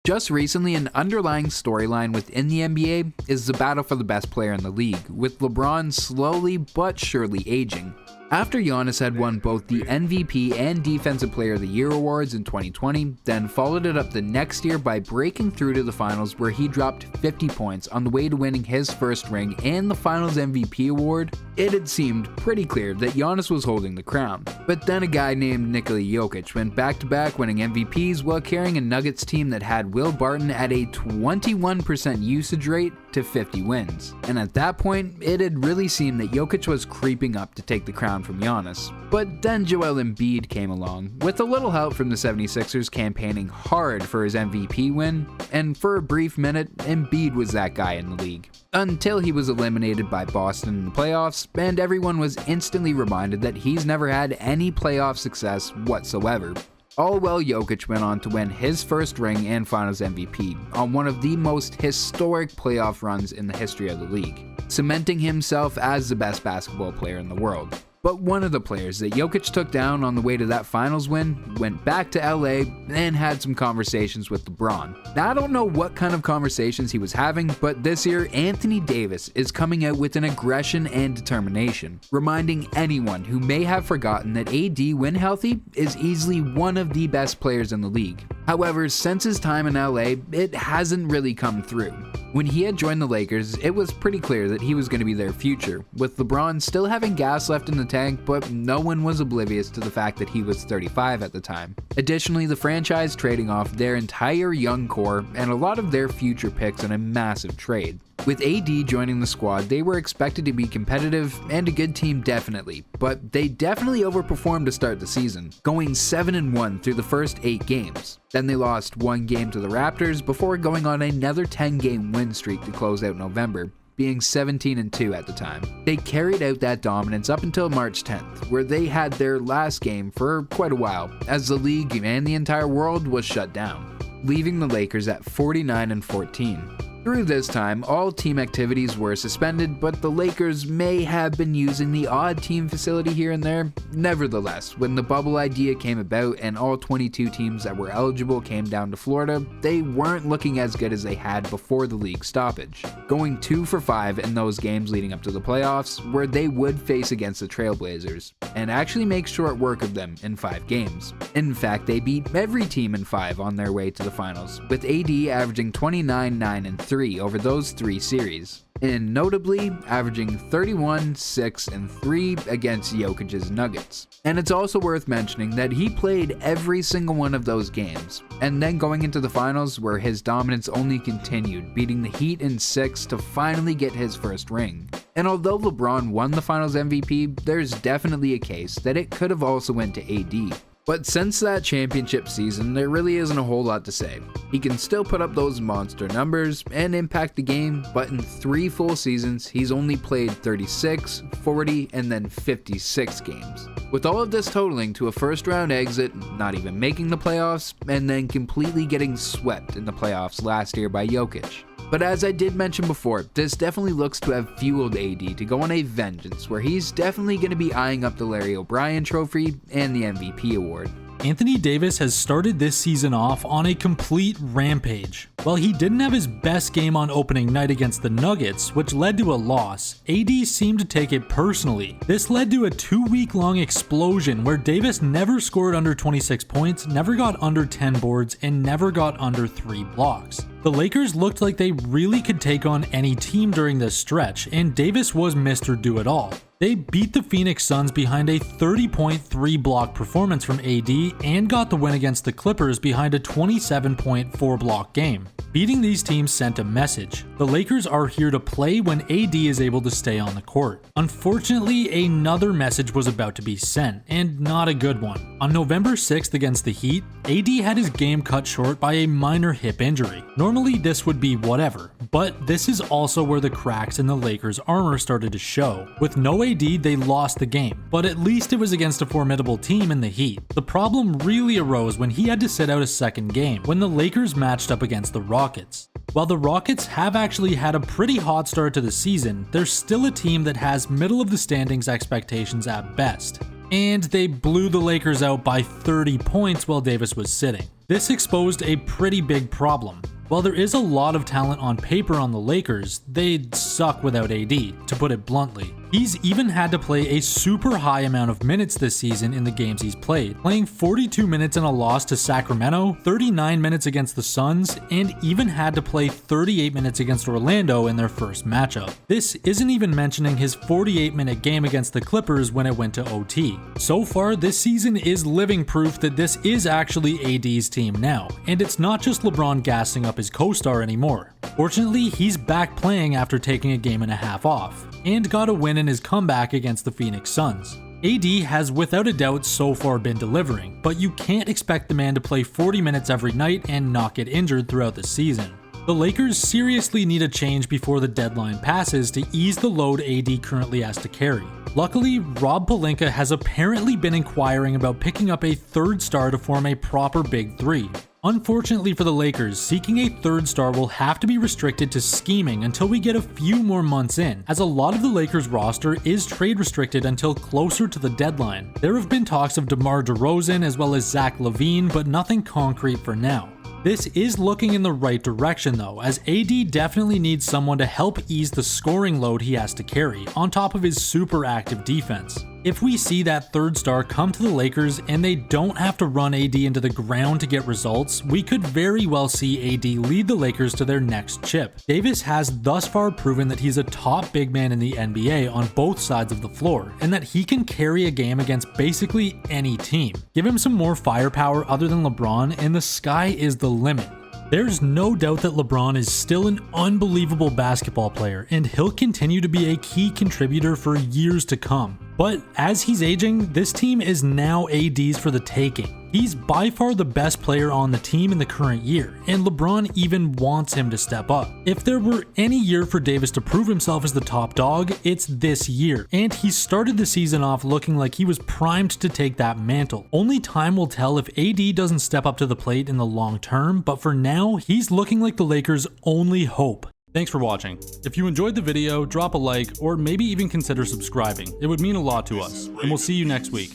Just recently, an underlying storyline within the NBA is the battle for the best player in the league, with LeBron slowly but surely aging. After Giannis had won both the MVP and Defensive Player of the Year awards in 2020, then followed it up the next year by breaking through to the finals where he dropped 50 points on the way to winning his first ring and the finals MVP award, it had seemed pretty clear that Giannis was holding the crown. But then a guy named Nikola Jokic went back-to-back winning MVPs while carrying a Nuggets team that had Will Barton at a 21% usage rate to 50 wins. And at that point, it had really seemed that Jokic was creeping up to take the crown from Giannis. But then Joel Embiid came along, with a little help from the 76ers campaigning hard for his MVP win, and for a brief minute, Embiid was that guy in the league. Until he was eliminated by Boston in the playoffs, and everyone was instantly reminded that he's never had any playoff success whatsoever. All while Jokic went on to win his first ring and finals MVP on one of the most historic playoff runs in the history of the league, cementing himself as the best basketball player in the world. But one of the players that Jokic took down on the way to that finals win went back to LA and had some conversations with LeBron. Now, I don't know what kind of conversations he was having, but this year Anthony Davis is coming out with an aggression and determination, reminding anyone who may have forgotten that AD, when healthy, is easily one of the best players in the league. However, since his time in LA, it hasn't really come through. When he had joined the Lakers, it was pretty clear that he was going to be their future, with LeBron still having gas left in the tank, but no one was oblivious to the fact that he was 35 at the time. Additionally, the franchise trading off their entire young core and a lot of their future picks in a massive trade. With AD joining the squad, they were expected to be competitive and a good team definitely, but they definitely overperformed to start the season, going 7-1 through the first 8 games. Then they lost 1 game to the Raptors before going on another 10-game win streak to close out November, being 17-2 at the time. They carried out that dominance up until March 10th, where they had their last game for quite a while, as the league and the entire world was shut down, leaving the Lakers at 49-14. Through this time, all team activities were suspended, but the Lakers may have been using the odd team facility here and there. Nevertheless, when the bubble idea came about and all 22 teams that were eligible came down to Florida, they weren't looking as good as they had before the league stoppage, going 2 for 5 in those games leading up to the playoffs, where they would face against the Trailblazers, and actually make short work of them in 5 games. In fact, they beat every team in 5 on their way to the finals, with AD averaging 29, 9, and 3 over those 3 series, and notably averaging 31, 6, and 3 against Jokic's Nuggets. And it's also worth mentioning that he played every single one of those games, and then going into the finals where his dominance only continued, beating the Heat in 6 to finally get his first ring. And although LeBron won the finals MVP, there's definitely a case that it could have also went to AD. But since that championship season, there really isn't a whole lot to say. He can still put up those monster numbers and impact the game, but in 3 full seasons, he's only played 36, 40, and then 56 games. With all of this totaling to a first round exit, not even making the playoffs, and then completely getting swept in the playoffs last year by Jokic. But as I did mention before, this definitely looks to have fueled AD to go on a vengeance where he's definitely going to be eyeing up the Larry O'Brien trophy and the MVP award. Anthony Davis has started this season off on a complete rampage. While he didn't have his best game on opening night against the Nuggets, which led to a loss, AD seemed to take it personally. This led to a 2-week-long explosion where Davis never scored under 26 points, never got under 10 boards, and never got under 3 blocks. The Lakers looked like they really could take on any team during this stretch, and Davis was Mr. Do-It-All. They beat the Phoenix Suns behind a 30-point 3-block performance from AD and got the win against the Clippers behind a 27-point 4-block game. Beating these teams sent a message. The Lakers are here to play when AD is able to stay on the court. Unfortunately, another message was about to be sent, and not a good one. On November 6th against the Heat, AD had his game cut short by a minor hip injury. Normally this would be whatever, but this is also where the cracks in the Lakers' armor started to show. With no AD, they lost the game, but at least it was against a formidable team in the Heat. The problem really arose when he had to sit out a second game, when the Lakers matched up against the Rockets. While the Rockets have actually had a pretty hot start to the season, they're still a team that has middle of the standings expectations at best. And they blew the Lakers out by 30 points while Davis was sitting. This exposed a pretty big problem. While there is a lot of talent on paper on the Lakers, they'd suck without AD, to put it bluntly. He's even had to play a super high amount of minutes this season in the games he's played, playing 42 minutes in a loss to Sacramento, 39 minutes against the Suns, and even had to play 38 minutes against Orlando in their first matchup. This isn't even mentioning his 48-minute game against the Clippers when it went to OT. So far, this season is living proof that this is actually AD's team now, and it's not just LeBron gassing up his co-star anymore. Fortunately, he's back playing after taking a game and a half off, and got a win in his comeback against the Phoenix Suns. AD has without a doubt so far been delivering, but you can't expect the man to play 40 minutes every night and not get injured throughout the season. The Lakers seriously need a change before the deadline passes to ease the load AD currently has to carry. Luckily, Rob Pelinka has apparently been inquiring about picking up a third star to form a proper big three. Unfortunately for the Lakers, seeking a third star will have to be restricted to scheming until we get a few more months in, as a lot of the Lakers roster is trade restricted until closer to the deadline. There have been talks of DeMar DeRozan as well as Zach LaVine, but nothing concrete for now. This is looking in the right direction though, as AD definitely needs someone to help ease the scoring load he has to carry, on top of his super active defense. If we see that third star come to the Lakers and they don't have to run AD into the ground to get results, we could very well see AD lead the Lakers to their next chip. Davis has thus far proven that he's a top big man in the NBA on both sides of the floor, and that he can carry a game against basically any team. Give him some more firepower other than LeBron and the sky is the limit. There's no doubt that LeBron is still an unbelievable basketball player, and he'll continue to be a key contributor for years to come. But as he's aging, this team is now AD's for the taking. He's by far the best player on the team in the current year, and LeBron even wants him to step up. If there were any year for Davis to prove himself as the top dog, it's this year, and he started the season off looking like he was primed to take that mantle. Only time will tell if AD doesn't step up to the plate in the long term, but for now, he's looking like the Lakers' only hope. Thanks for watching. If you enjoyed the video, drop a like, or maybe even consider subscribing. It would mean a lot to us, and we'll see you next week.